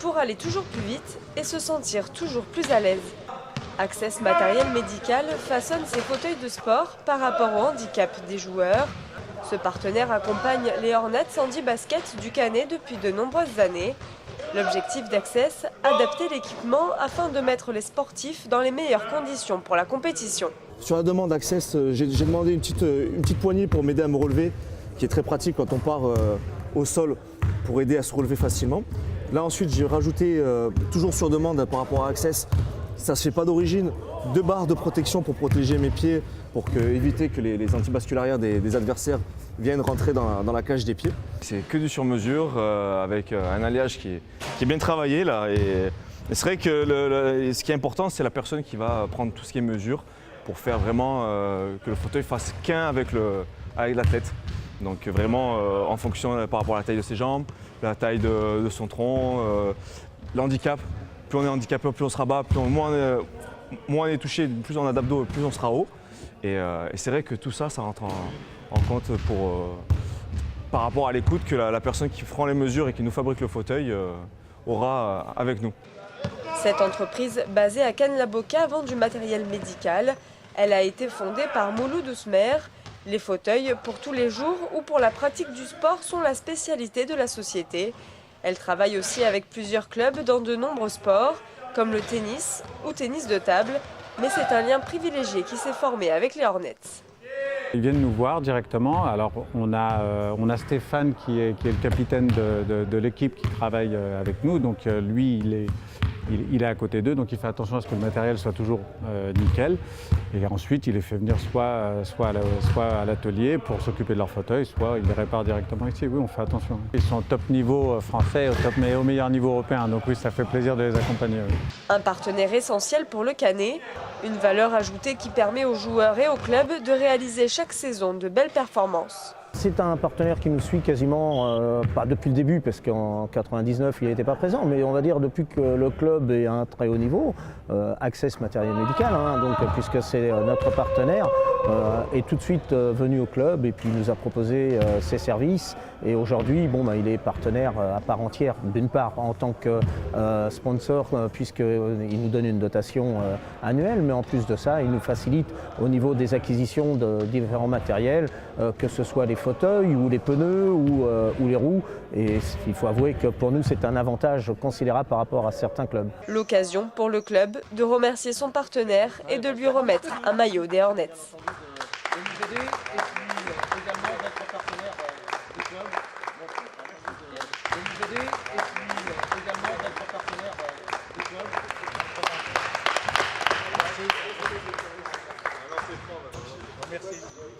pour aller toujours plus vite et se sentir toujours plus à l'aise. Access Matériel Médical façonne ses fauteuils de sport par rapport au handicap des joueurs. Ce partenaire accompagne les Hornets Handi-Basket du Canet depuis de nombreuses années. L'objectif d'Access, adapter l'équipement afin de mettre les sportifs dans les meilleures conditions pour la compétition. Sur la demande d'Access, j'ai demandé une petite poignée pour m'aider à me relever, qui est très pratique quand on part au sol pour aider à se relever facilement. Là ensuite j'ai rajouté, toujours sur demande par rapport à Access, ça ne se fait pas d'origine, 2 barres de protection pour protéger mes pieds, pour éviter que les antibasculariens des adversaires viennent rentrer dans la cage des pieds. C'est que du sur-mesure avec un alliage qui est bien travaillé là. Et c'est vrai que ce qui est important, c'est la personne qui va prendre tout ce qui est mesure pour faire vraiment que le fauteuil fasse qu'un avec l'athlète. Donc vraiment en fonction par rapport à la taille de ses jambes, la taille de son tronc, l'handicap. Plus on est handicapé, plus on sera bas, moins on est touché, plus on a d'abdos, plus on sera haut. Et c'est vrai que tout ça, ça rentre en compte par rapport à l'écoute que la personne qui prend les mesures et qui nous fabrique le fauteuil aura avec nous. Cette entreprise, basée à Cannes-la-Boca, vend du matériel médical. Elle a été fondée par Mouloud Ousmer. Les fauteuils pour tous les jours ou pour la pratique du sport sont la spécialité de la société. Elle travaille aussi avec plusieurs clubs dans de nombreux sports, comme le tennis ou tennis de table. Mais c'est un lien privilégié qui s'est formé avec les Hornets. Ils viennent nous voir directement. Alors on a Stéphane qui est le capitaine de l'équipe qui travaille avec nous. Donc lui, il est à côté d'eux, donc il fait attention à ce que le matériel soit toujours nickel. Et ensuite, il les fait venir soit à l'atelier pour s'occuper de leur fauteuil, soit il les répare directement ici. Oui, on fait attention. Ils sont au top niveau français, mais au meilleur niveau européen. Donc oui, ça fait plaisir de les accompagner. Oui. Un partenaire essentiel pour le Canet, une valeur ajoutée qui permet aux joueurs et aux clubs de réaliser chaque saison de belles performances. C'est un partenaire qui nous suit quasiment, pas depuis le début, parce qu'en 99 il n'était pas présent, mais on va dire depuis que le club est à un très haut niveau, Access Matériel Médical, donc, puisque c'est notre partenaire, est tout de suite venu au club et puis nous a proposé ses services. Et aujourd'hui, il est partenaire à part entière, d'une part en tant que sponsor, puisqu'il nous donne une dotation annuelle, mais en plus de ça, il nous facilite au niveau des acquisitions de différents matériels, que ce soit les fauteuils ou les pneus ou les roues. Et il faut avouer que pour nous, c'est un avantage considérable par rapport à certains clubs. L'occasion pour le club de remercier son partenaire et de lui remettre un maillot des Hornets. Merci.